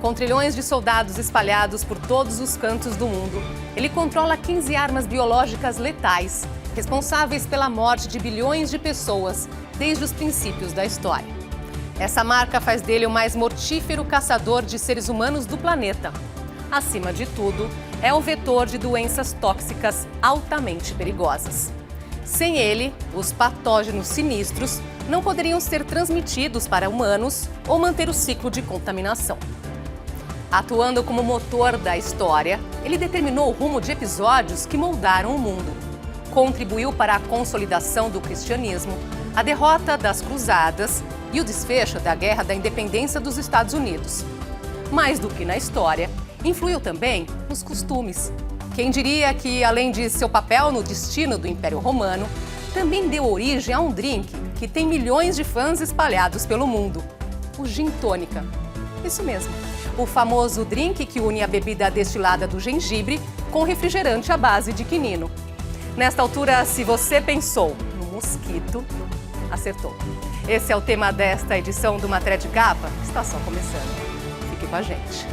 Com trilhões de soldados espalhados por todos os cantos do mundo, ele controla 15 armas biológicas letais, responsáveis pela morte de bilhões de pessoas desde os princípios da história. Essa marca faz dele o mais mortífero caçador de seres humanos do planeta. Acima de tudo, é o vetor de doenças tóxicas altamente perigosas. Sem ele, os patógenos sinistros não poderiam ser transmitidos para humanos ou manter o ciclo de contaminação. Atuando como motor da história, ele determinou o rumo de episódios que moldaram o mundo. Contribuiu para a consolidação do cristianismo, a derrota das cruzadas e o desfecho da Guerra da Independência dos Estados Unidos. Mais do que na história, influiu também nos costumes. Quem diria que, além de seu papel no destino do Império Romano, também deu origem a um drink que tem milhões de fãs espalhados pelo mundo: o gin tônica. Isso mesmo, o famoso drink que une a bebida destilada do gengibre com refrigerante à base de quinino. Nesta altura, se você pensou no mosquito, acertou. Esse é o tema desta edição do Matéria de Capa. Está só começando. Fique com a gente.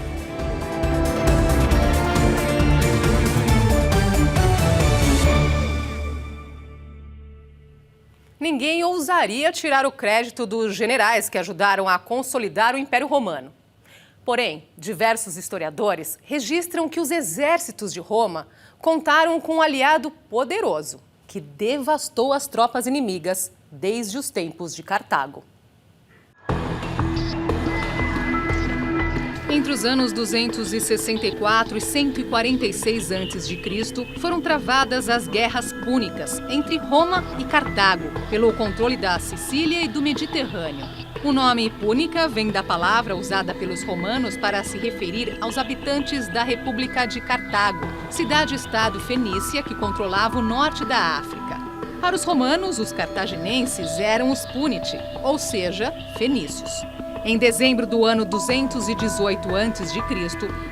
Ninguém ousaria tirar o crédito dos generais que ajudaram a consolidar o Império Romano. Porém, diversos historiadores registram que os exércitos de Roma contaram com um aliado poderoso, que devastou as tropas inimigas desde os tempos de Cartago. Entre os anos 264 e 146 a.C., foram travadas as guerras púnicas entre Roma e Cartago, pelo controle da Sicília e do Mediterrâneo. O nome púnica vem da palavra usada pelos romanos para se referir aos habitantes da República de Cartago, cidade-estado fenícia que controlava o norte da África. Para os romanos, os cartaginenses eram os púniti, ou seja, fenícios. Em dezembro do ano 218 a.C.,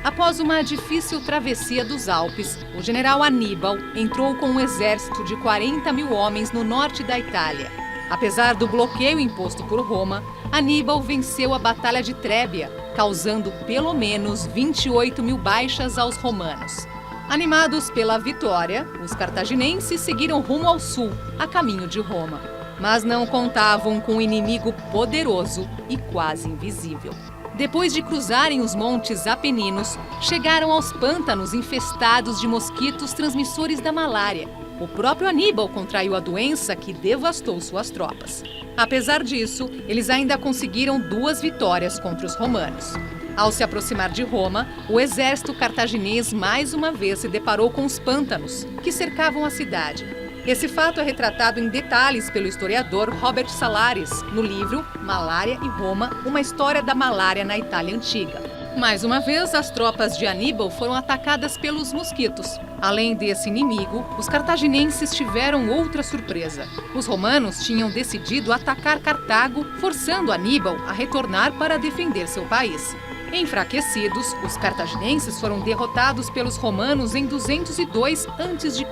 após uma difícil travessia dos Alpes, o general Aníbal entrou com um exército de 40 mil homens no norte da Itália. Apesar do bloqueio imposto por Roma, Aníbal venceu a Batalha de Trébia, causando pelo menos 28 mil baixas aos romanos. Animados pela vitória, os cartaginenses seguiram rumo ao sul, a caminho de Roma. Mas não contavam com um inimigo poderoso e quase invisível. Depois de cruzarem os montes Apeninos, chegaram aos pântanos infestados de mosquitos transmissores da malária. O próprio Aníbal contraiu a doença que devastou suas tropas. Apesar disso, eles ainda conseguiram 2 vitórias contra os romanos. Ao se aproximar de Roma, o exército cartaginês mais uma vez se deparou com os pântanos, que cercavam a cidade. Esse fato é retratado em detalhes pelo historiador Robert Salares, no livro Malária e Roma, uma história da malária na Itália Antiga. Mais uma vez, as tropas de Aníbal foram atacadas pelos mosquitos. Além desse inimigo, os cartaginenses tiveram outra surpresa. Os romanos tinham decidido atacar Cartago, forçando Aníbal a retornar para defender seu país. Enfraquecidos, os cartaginenses foram derrotados pelos romanos em 202 a.C.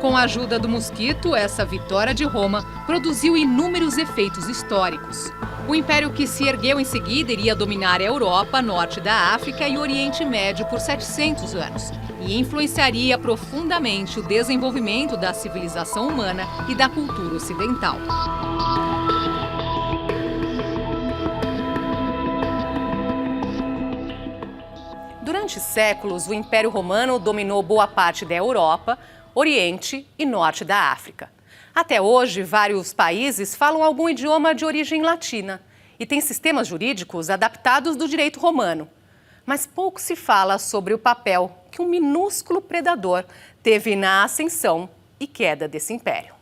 Com a ajuda do mosquito, essa vitória de Roma produziu inúmeros efeitos históricos. O império que se ergueu em seguida iria dominar a Europa, norte da África e Oriente Médio por 700 anos e influenciaria profundamente o desenvolvimento da civilização humana e da cultura ocidental. Durante séculos, o Império Romano dominou boa parte da Europa, Oriente e Norte da África. Até hoje, vários países falam algum idioma de origem latina e têm sistemas jurídicos adaptados do direito romano. Mas pouco se fala sobre o papel que um minúsculo predador teve na ascensão e queda desse império.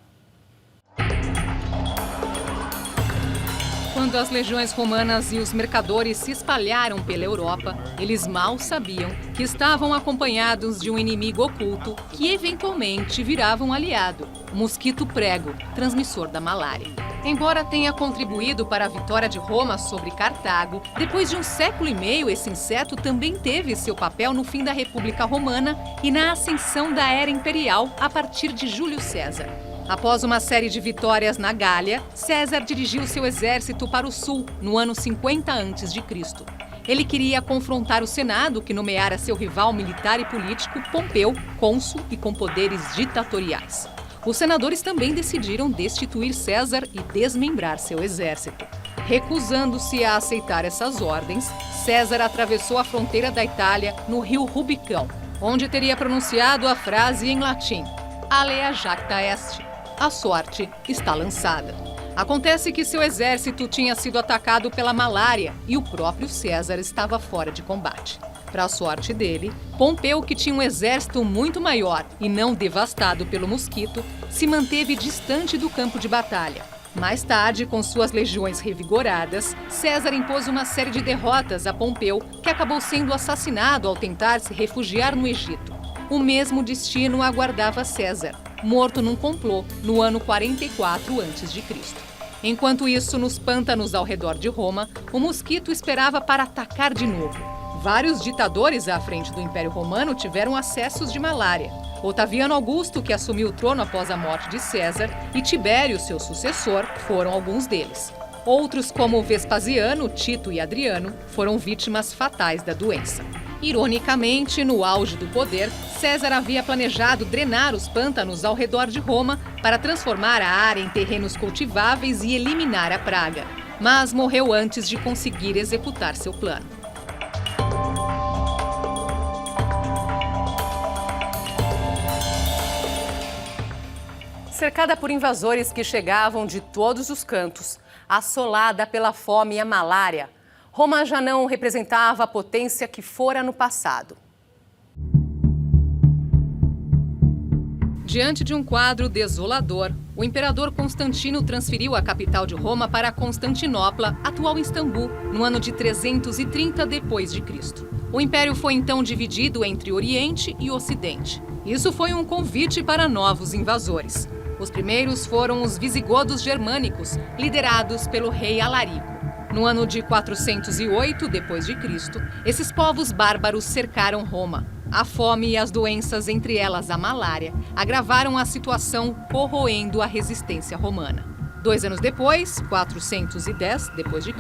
Quando as legiões romanas e os mercadores se espalharam pela Europa, eles mal sabiam que estavam acompanhados de um inimigo oculto que eventualmente virava um aliado, o mosquito prego, transmissor da malária. Embora tenha contribuído para a vitória de Roma sobre Cartago, depois de 1,5 século, esse inseto também teve seu papel no fim da República Romana e na ascensão da Era Imperial a partir de Júlio César. Após uma série de vitórias na Gália, César dirigiu seu exército para o sul no ano 50 a.C. Ele queria confrontar o Senado, que nomeara seu rival militar e político, Pompeu, cônsul e com poderes ditatoriais. Os senadores também decidiram destituir César e desmembrar seu exército. Recusando-se a aceitar essas ordens, César atravessou a fronteira da Itália no rio Rubicão, onde teria pronunciado a frase em latim: Alea jacta est. A sorte está lançada. Acontece que seu exército tinha sido atacado pela malária e o próprio César estava fora de combate. Para a sorte dele, Pompeu, que tinha um exército muito maior e não devastado pelo mosquito, se manteve distante do campo de batalha. Mais tarde, com suas legiões revigoradas, César impôs uma série de derrotas a Pompeu, que acabou sendo assassinado ao tentar se refugiar no Egito. O mesmo destino aguardava César, morto num complô no ano 44 a.C. Enquanto isso, nos pântanos ao redor de Roma, o mosquito esperava para atacar de novo. Vários ditadores à frente do Império Romano tiveram acessos de malária. Otaviano Augusto, que assumiu o trono após a morte de César, e Tibério, seu sucessor, foram alguns deles. Outros, como Vespasiano, Tito e Adriano, foram vítimas fatais da doença. Ironicamente, no auge do poder, César havia planejado drenar os pântanos ao redor de Roma para transformar a área em terrenos cultiváveis e eliminar a praga. Mas morreu antes de conseguir executar seu plano. Cercada por invasores que chegavam de todos os cantos, assolada pela fome e a malária, Roma já não representava a potência que fora no passado. Diante de um quadro desolador, o imperador Constantino transferiu a capital de Roma para Constantinopla, atual Istambul, no ano de 330 d.C. O império foi então dividido entre Oriente e Ocidente. Isso foi um convite para novos invasores. Os primeiros foram os visigodos germânicos, liderados pelo rei Alarico. No ano de 408 d.C., esses povos bárbaros cercaram Roma. A fome e as doenças, entre elas a malária, agravaram a situação, corroendo a resistência romana. 2 anos depois, 410 d.C.,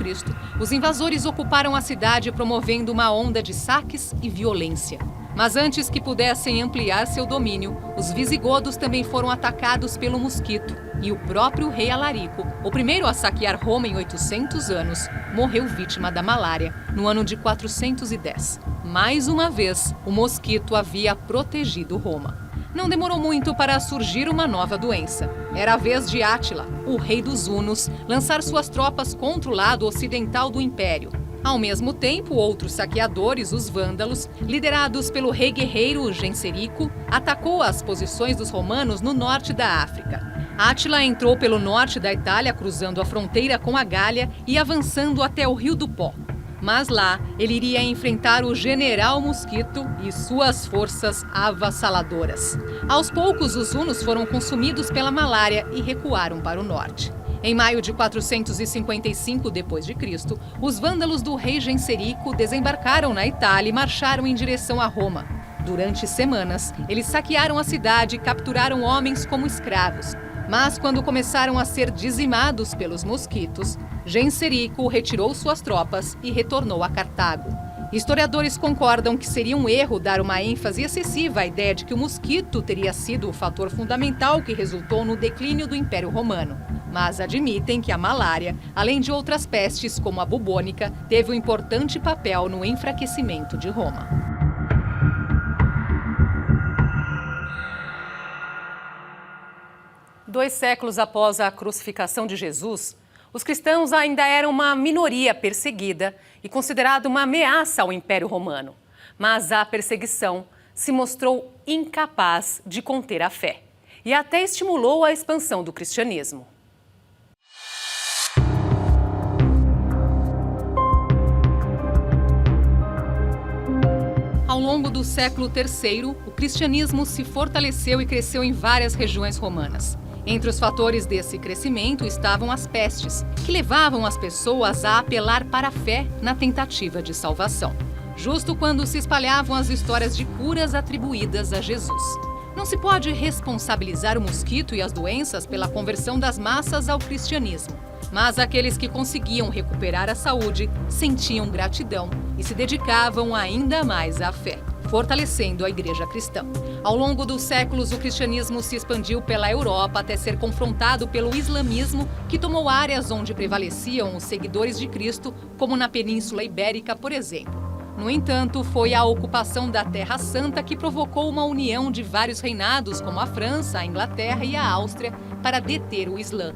os invasores ocuparam a cidade promovendo uma onda de saques e violência. Mas antes que pudessem ampliar seu domínio, os visigodos também foram atacados pelo mosquito e o próprio rei Alarico, o primeiro a saquear Roma em 800 anos, morreu vítima da malária no ano de 410. Mais uma vez, o mosquito havia protegido Roma. Não demorou muito para surgir uma nova doença. Era a vez de Átila, o rei dos hunos, lançar suas tropas contra o lado ocidental do império. Ao mesmo tempo, outros saqueadores, os vândalos, liderados pelo rei guerreiro Genserico, atacou as posições dos romanos no norte da África. Átila entrou pelo norte da Itália, cruzando a fronteira com a Gália e avançando até o Rio do Pó. Mas lá, ele iria enfrentar o general Mosquito e suas forças avassaladoras. Aos poucos, os hunos foram consumidos pela malária e recuaram para o norte. Em maio de 455 d.C., os vândalos do rei Genserico desembarcaram na Itália e marcharam em direção a Roma. Durante semanas, eles saquearam a cidade e capturaram homens como escravos. Mas quando começaram a ser dizimados pelos mosquitos, Genserico retirou suas tropas e retornou a Cartago. Historiadores concordam que seria um erro dar uma ênfase excessiva à ideia de que o mosquito teria sido o fator fundamental que resultou no declínio do Império Romano. Mas admitem que a malária, além de outras pestes como a bubônica, teve um importante papel no enfraquecimento de Roma. Dois séculos após a crucificação de Jesus, os cristãos ainda eram uma minoria perseguida e considerada uma ameaça ao Império Romano. Mas a perseguição se mostrou incapaz de conter a fé e até estimulou a expansão do cristianismo. Ao longo do século III, o cristianismo se fortaleceu e cresceu em várias regiões romanas. Entre os fatores desse crescimento estavam as pestes, que levavam as pessoas a apelar para a fé na tentativa de salvação. Justo quando se espalhavam as histórias de curas atribuídas a Jesus. Não se pode responsabilizar o mosquito e as doenças pela conversão das massas ao cristianismo. Mas aqueles que conseguiam recuperar a saúde sentiam gratidão e se dedicavam ainda mais à fé, fortalecendo a igreja cristã. Ao longo dos séculos, o cristianismo se expandiu pela Europa até ser confrontado pelo islamismo, que tomou áreas onde prevaleciam os seguidores de Cristo, como na Península Ibérica, por exemplo. No entanto, foi a ocupação da Terra Santa que provocou uma união de vários reinados, como a França, a Inglaterra e a Áustria, para deter o Islã.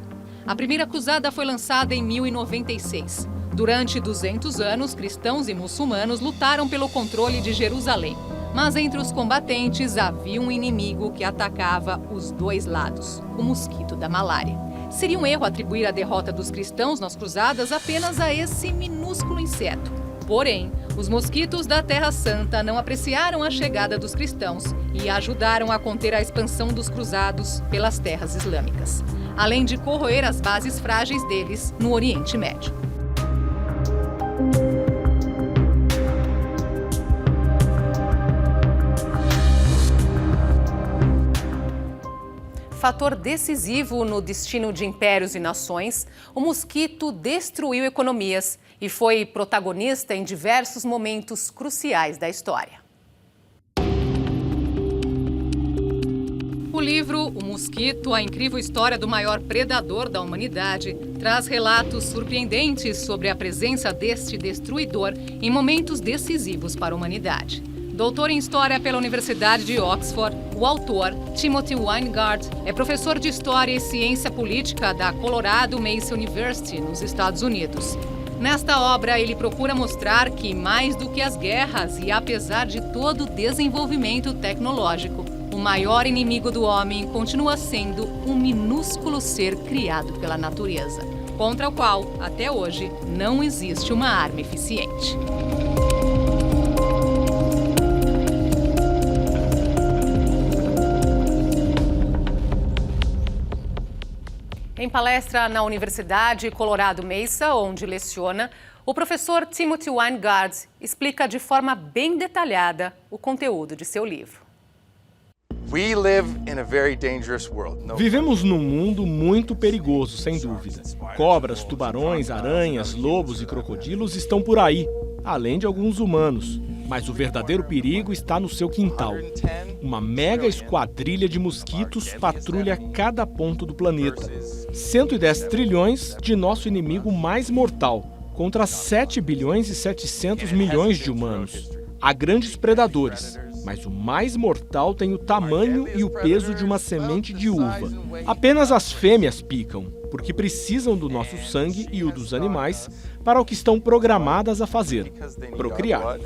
A primeira cruzada foi lançada em 1096. Durante 200 anos, cristãos e muçulmanos lutaram pelo controle de Jerusalém. Mas entre os combatentes havia um inimigo que atacava os dois lados, o mosquito da malária. Seria um erro atribuir a derrota dos cristãos nas cruzadas apenas a esse minúsculo inseto. Porém, os mosquitos da Terra Santa não apreciaram a chegada dos cristãos e ajudaram a conter a expansão dos cruzados pelas terras islâmicas, além de corroer as bases frágeis deles no Oriente Médio. Fator decisivo no destino de impérios e nações, o mosquito destruiu economias e foi protagonista em diversos momentos cruciais da história. O livro O Mosquito, a incrível história do maior predador da humanidade, traz relatos surpreendentes sobre a presença deste destruidor em momentos decisivos para a humanidade. Doutor em História pela Universidade de Oxford, o autor, Timothy Weingart, é professor de História e Ciência Política da Colorado Mesa University, nos Estados Unidos. Nesta obra, ele procura mostrar que, mais do que as guerras e apesar de todo o desenvolvimento tecnológico, o maior inimigo do homem continua sendo um minúsculo ser criado pela natureza, contra o qual, até hoje, não existe uma arma eficiente. Em palestra na Universidade Colorado Mesa, onde leciona, o professor Timothy Weingart explica de forma bem detalhada o conteúdo de seu livro. Vivemos num mundo muito perigoso, sem dúvida. Cobras, tubarões, aranhas, lobos e crocodilos estão por aí, além de alguns humanos. Mas o verdadeiro perigo está no seu quintal. Uma mega esquadrilha de mosquitos patrulha cada ponto do planeta. 110 trilhões de nosso inimigo mais mortal, contra 7 bilhões e 700 milhões de humanos. Há grandes predadores, mas o mais mortal tem o tamanho e o peso de uma semente de uva. Apenas as fêmeas picam, porque precisam do nosso sangue e o dos animais para o que estão programadas a fazer, procriar.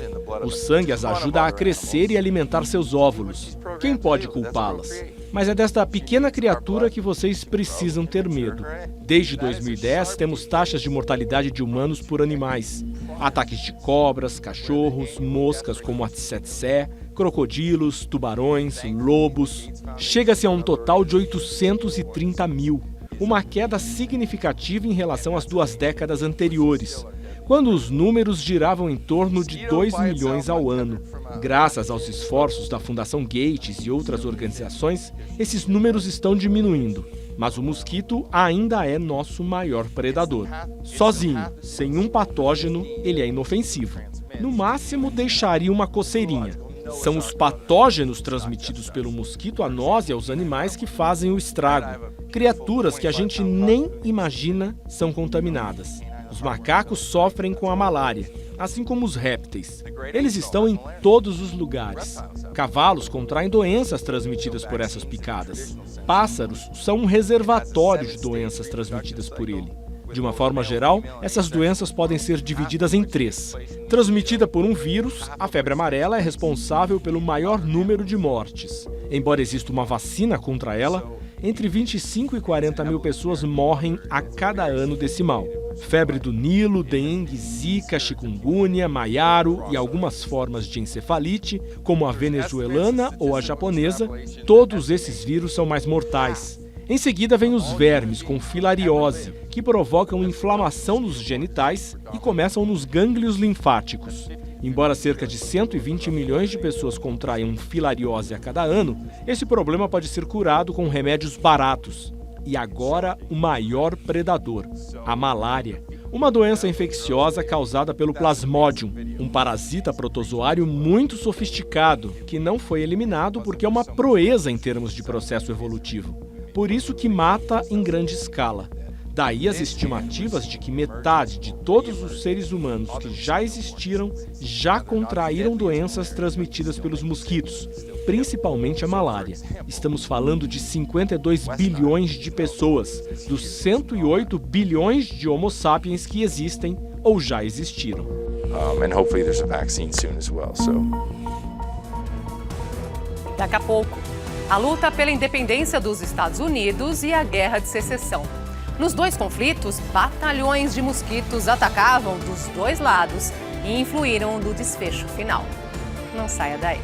O sangue as ajuda a crescer e alimentar seus óvulos. Quem pode culpá-las? Mas é desta pequena criatura que vocês precisam ter medo. Desde 2010, temos taxas de mortalidade de humanos por animais. Ataques de cobras, cachorros, moscas como a tsetse, crocodilos, tubarões, lobos. Chega-se a um total de 830 mil. Uma queda significativa em relação às 2 décadas anteriores, quando os números giravam em torno de 2 milhões ao ano. Graças aos esforços da Fundação Gates e outras organizações, esses números estão diminuindo. Mas o mosquito ainda é nosso maior predador. Sozinho, sem um patógeno, ele é inofensivo. No máximo, deixaria uma coceirinha. São os patógenos transmitidos pelo mosquito a nós e aos animais que fazem o estrago. Criaturas que a gente nem imagina são contaminadas. Os macacos sofrem com a malária, assim como os répteis. Eles estão em todos os lugares. Cavalos contraem doenças transmitidas por essas picadas. Pássaros são um reservatório de doenças transmitidas por ele. De uma forma geral, essas doenças podem ser divididas em 3. Transmitida por um vírus, a febre amarela é responsável pelo maior número de mortes. Embora exista uma vacina contra ela, entre 25 e 40 mil pessoas morrem a cada ano desse mal. Febre do Nilo, dengue, zika, chikungunya, maiaro e algumas formas de encefalite, como a venezuelana ou a japonesa, todos esses vírus são mais mortais. Em seguida vem os vermes com filariose, que provocam inflamação nos genitais e começam nos gânglios linfáticos. Embora cerca de 120 milhões de pessoas contraiam filariose a cada ano, esse problema pode ser curado com remédios baratos. e agora o maior predador, a malária. Uma doença infecciosa causada pelo Plasmodium, um parasita protozoário muito sofisticado, que não foi eliminado porque é uma proeza em termos de processo evolutivo. Por isso que mata em grande escala. Daí as estimativas de que metade de todos os seres humanos que já existiram já contraíram doenças transmitidas pelos mosquitos, principalmente a malária. Estamos falando de 52 bilhões de pessoas, dos 108 bilhões de Homo sapiens que existem ou já existiram. And hopefully there's a vaccine soon as well, so. Daqui a pouco, a luta pela independência dos Estados Unidos e a Guerra de Secessão. Nos dois conflitos, batalhões de mosquitos atacavam dos dois lados e influíram no desfecho final. Não saia daí.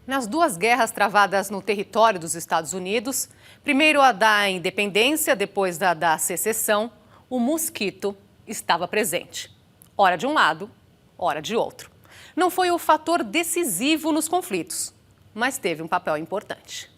Nas duas guerras travadas no território dos Estados Unidos, primeiro a da independência, depois a da secessão, o mosquito estava presente. Ora de um lado, ora de outro. Não foi o fator decisivo nos conflitos, mas teve um papel importante.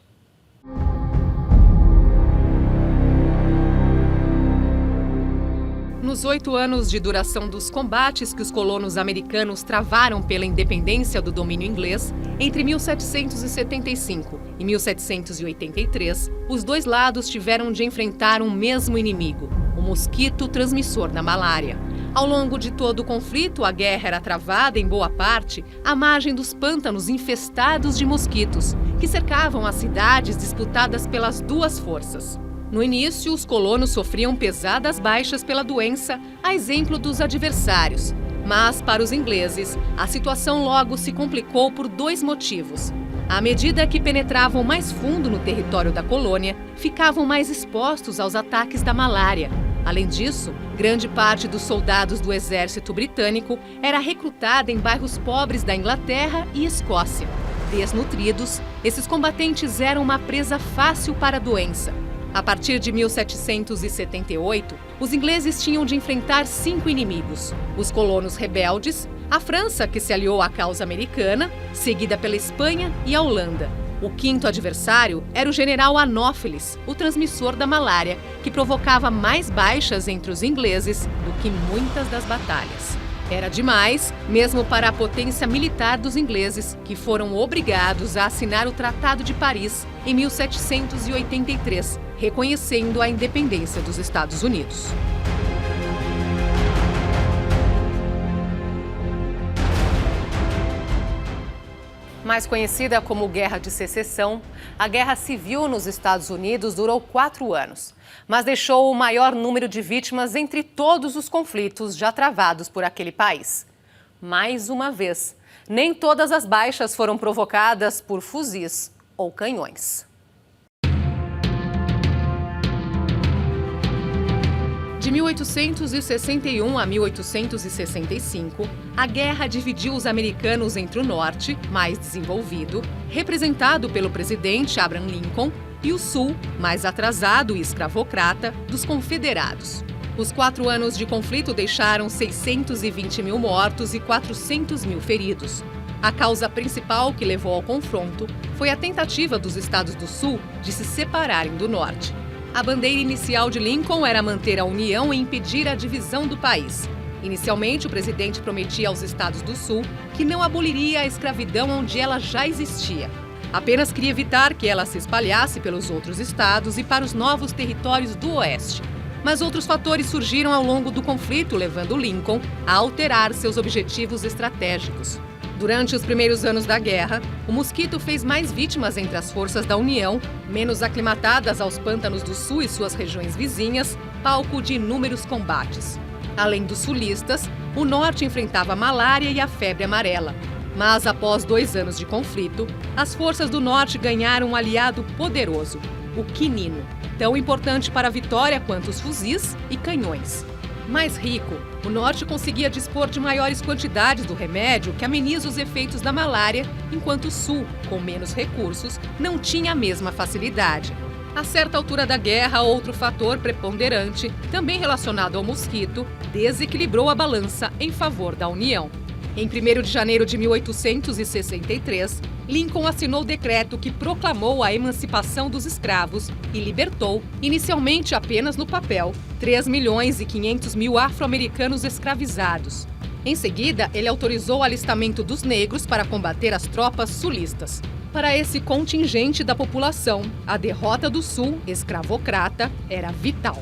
Nos 8 anos de duração dos combates que os colonos americanos travaram pela independência do domínio inglês, entre 1775 e 1783, os dois lados tiveram de enfrentar um mesmo inimigo, o mosquito transmissor da malária. Ao longo de todo o conflito, a guerra era travada, em boa parte, à margem dos pântanos infestados de mosquitos, que cercavam as cidades disputadas pelas duas forças. No início, os colonos sofriam pesadas baixas pela doença, a exemplo dos adversários. Mas, para os ingleses, a situação logo se complicou por dois motivos. À medida que penetravam mais fundo no território da colônia, ficavam mais expostos aos ataques da malária. Além disso, grande parte dos soldados do exército britânico era recrutada em bairros pobres da Inglaterra e Escócia. Desnutridos, esses combatentes eram uma presa fácil para a doença. A partir de 1778, os ingleses tinham de enfrentar 5 inimigos: os colonos rebeldes, a França, que se aliou à causa americana, seguida pela Espanha e a Holanda. O quinto adversário era o general Anófeles, o transmissor da malária, que provocava mais baixas entre os ingleses do que muitas das batalhas. Era demais, mesmo para a potência militar dos ingleses, que foram obrigados a assinar o Tratado de Paris em 1783, reconhecendo a independência dos Estados Unidos. Mais conhecida como Guerra de Secessão, a Guerra Civil nos Estados Unidos durou 4 anos, mas deixou o maior número de vítimas entre todos os conflitos já travados por aquele país. Mais uma vez, nem todas as baixas foram provocadas por fuzis ou canhões. De 1861 a 1865, a guerra dividiu os americanos entre o norte, mais desenvolvido, representado pelo presidente Abraham Lincoln, e o sul, mais atrasado e escravocrata, dos confederados. Os 4 anos de conflito deixaram 620 mil mortos e 400 mil feridos. A causa principal que levou ao confronto foi a tentativa dos estados do sul de se separarem do norte. A bandeira inicial de Lincoln era manter a união e impedir a divisão do país. Inicialmente, o presidente prometia aos estados do sul que não aboliria a escravidão onde ela já existia. Apenas queria evitar que ela se espalhasse pelos outros estados e para os novos territórios do oeste. Mas outros fatores surgiram ao longo do conflito, levando Lincoln a alterar seus objetivos estratégicos. Durante os primeiros anos da guerra, o mosquito fez mais vítimas entre as forças da União, menos aclimatadas aos pântanos do sul e suas regiões vizinhas, palco de inúmeros combates. Além dos sulistas, o norte enfrentava a malária e a febre amarela. Mas após 2 anos de conflito, as forças do norte ganharam um aliado poderoso, o quinino, tão importante para a vitória quanto os fuzis e canhões. Mais rico, o norte conseguia dispor de maiores quantidades do remédio que ameniza os efeitos da malária, enquanto o sul, com menos recursos, não tinha a mesma facilidade. A certa altura da guerra, outro fator preponderante, também relacionado ao mosquito, desequilibrou a balança em favor da União. Em 1º de janeiro de 1863, Lincoln assinou o decreto que proclamou a emancipação dos escravos e libertou, inicialmente apenas no papel, 3.500.000 afro-americanos escravizados. Em seguida, ele autorizou o alistamento dos negros para combater as tropas sulistas. Para esse contingente da população, a derrota do Sul, escravocrata, era vital.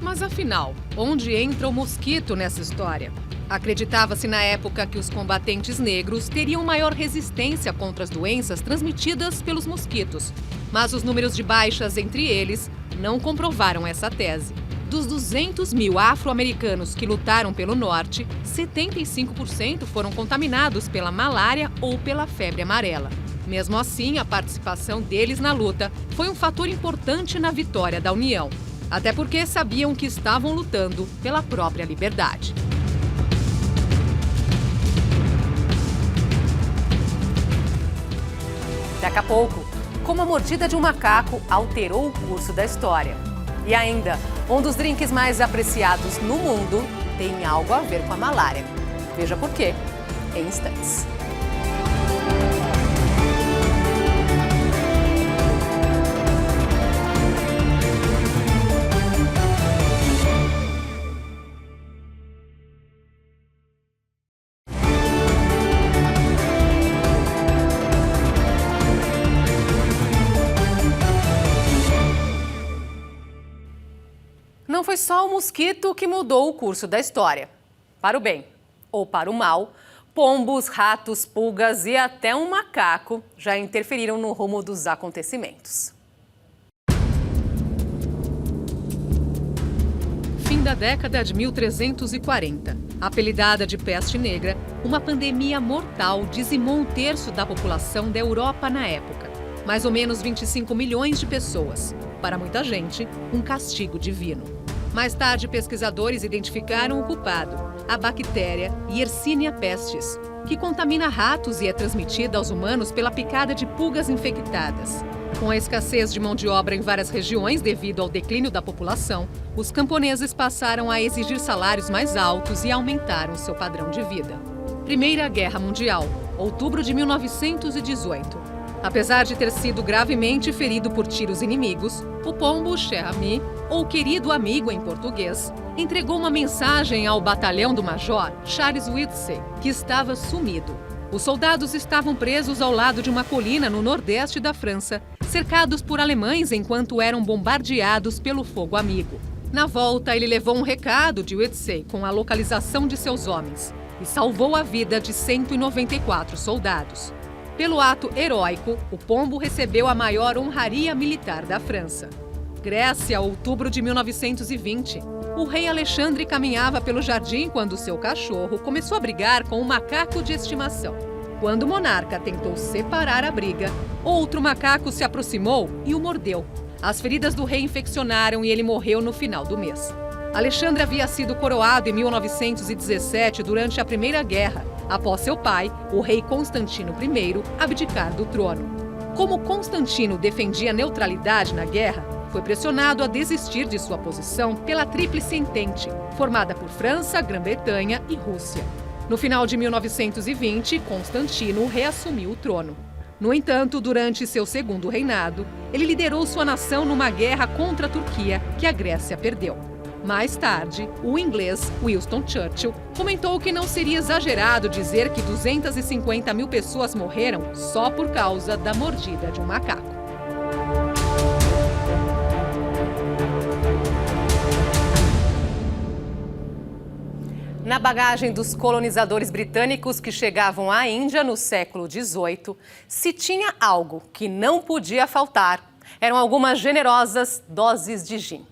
Mas afinal, onde entra o mosquito nessa história? Acreditava-se na época que os combatentes negros teriam maior resistência contra as doenças transmitidas pelos mosquitos, mas os números de baixas entre eles não comprovaram essa tese. Dos 200.000 afro-americanos que lutaram pelo norte, 75% foram contaminados pela malária ou pela febre amarela. Mesmo assim, a participação deles na luta foi um fator importante na vitória da União, até porque sabiam que estavam lutando pela própria liberdade. Daqui a pouco, como a mordida de um macaco alterou o curso da história. E ainda, um dos drinks mais apreciados no mundo tem algo a ver com a malária. Veja por quê, em instantes. Não foi só o mosquito que mudou o curso da história. Para o bem ou para o mal, pombos, ratos, pulgas e até um macaco já interferiram no rumo dos acontecimentos. Fim da década de 1340. Apelidada de peste negra, uma pandemia mortal dizimou 1/3 da população da Europa na época. Mais ou menos 25 milhões de pessoas. Para muita gente, um castigo divino. Mais tarde, pesquisadores identificaram o culpado, a bactéria Yersinia pestis, que contamina ratos e é transmitida aos humanos pela picada de pulgas infectadas. Com a escassez de mão de obra em várias regiões devido ao declínio da população, os camponeses passaram a exigir salários mais altos e aumentaram seu padrão de vida. Primeira Guerra Mundial, outubro de 1918. Apesar de ter sido gravemente ferido por tiros inimigos, o pombo Cher Ami, ou querido amigo em português, entregou uma mensagem ao batalhão do major Charles Wiltshire, que estava sumido. Os soldados estavam presos ao lado de uma colina no nordeste da França, cercados por alemães enquanto eram bombardeados pelo fogo amigo. Na volta, ele levou um recado de Wiltshire com a localização de seus homens e salvou a vida de 194 soldados. Pelo ato heróico, o pombo recebeu a maior honraria militar da França. Grécia, outubro de 1920. O rei Alexandre caminhava pelo jardim quando seu cachorro começou a brigar com um macaco de estimação. Quando o monarca tentou separar a briga, outro macaco se aproximou e o mordeu. As feridas do rei infeccionaram e ele morreu no final do mês. Alexandre havia sido coroado em 1917 durante a Primeira Guerra, após seu pai, o rei Constantino I, abdicar do trono. Como Constantino defendia a neutralidade na guerra, foi pressionado a desistir de sua posição pela Tríplice Entente, formada por França, Grã-Bretanha e Rússia. No final de 1920, Constantino reassumiu o trono. No entanto, durante seu segundo reinado, ele liderou sua nação numa guerra contra a Turquia, que a Grécia perdeu. Mais tarde, o inglês Winston Churchill comentou que não seria exagerado dizer que 250 mil pessoas morreram só por causa da mordida de um macaco. Na bagagem dos colonizadores britânicos que chegavam à Índia no século XVIII, se tinha algo que não podia faltar, eram algumas generosas doses de gin.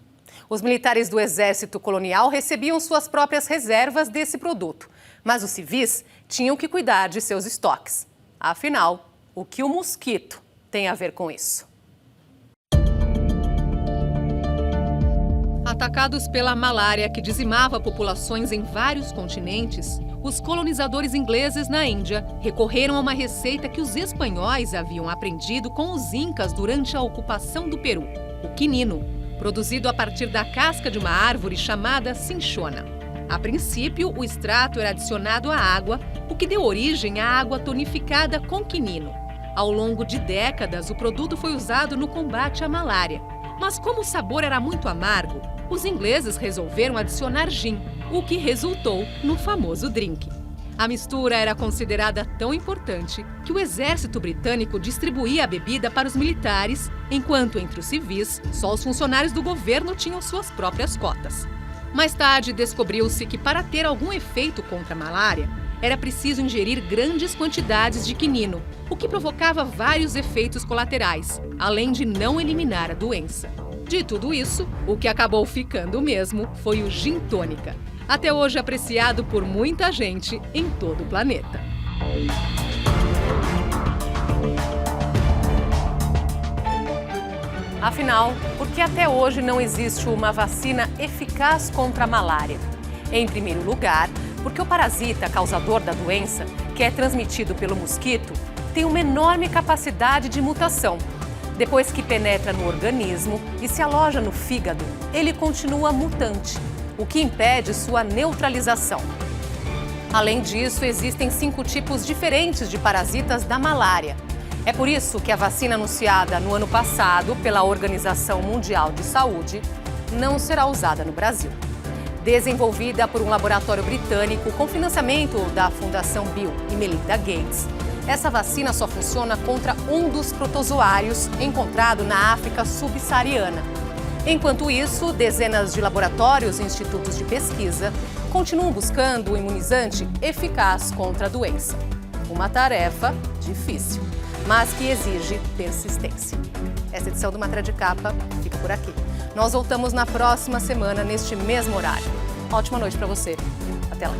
Os militares do exército colonial recebiam suas próprias reservas desse produto, mas os civis tinham que cuidar de seus estoques. Afinal, o que o mosquito tem a ver com isso? Atacados pela malária que dizimava populações em vários continentes, os colonizadores ingleses na Índia recorreram a uma receita que os espanhóis haviam aprendido com os incas durante a ocupação do Peru, o quinino, produzido a partir da casca de uma árvore chamada cinchona. A princípio, o extrato era adicionado à água, o que deu origem à água tonificada com quinino. Ao longo de décadas, o produto foi usado no combate à malária. Mas como o sabor era muito amargo, os ingleses resolveram adicionar gin, o que resultou no famoso drink. A mistura era considerada tão importante que o exército britânico distribuía a bebida para os militares, enquanto entre os civis, só os funcionários do governo tinham suas próprias cotas. Mais tarde, descobriu-se que para ter algum efeito contra a malária, era preciso ingerir grandes quantidades de quinino, o que provocava vários efeitos colaterais, além de não eliminar a doença. De tudo isso, o que acabou ficando mesmo foi o gin tônica, até hoje apreciado por muita gente em todo o planeta. Afinal, por que até hoje não existe uma vacina eficaz contra a malária? Em primeiro lugar, porque o parasita causador da doença, que é transmitido pelo mosquito, tem uma enorme capacidade de mutação. Depois que penetra no organismo e se aloja no fígado, ele continua mutante, o que impede sua neutralização. Além disso, existem 5 tipos diferentes de parasitas da malária. É por isso que a vacina anunciada no ano passado pela Organização Mundial de Saúde não será usada no Brasil. Desenvolvida por um laboratório britânico com financiamento da Fundação Bill e Melinda Gates, essa vacina só funciona contra um dos protozoários encontrado na África subsaariana. Enquanto isso, dezenas de laboratórios e institutos de pesquisa continuam buscando um imunizante eficaz contra a doença. Uma tarefa difícil, mas que exige persistência. Essa edição do Matéria de Capa fica por aqui. Nós voltamos na próxima semana, neste mesmo horário. Ótima noite para você. Até lá.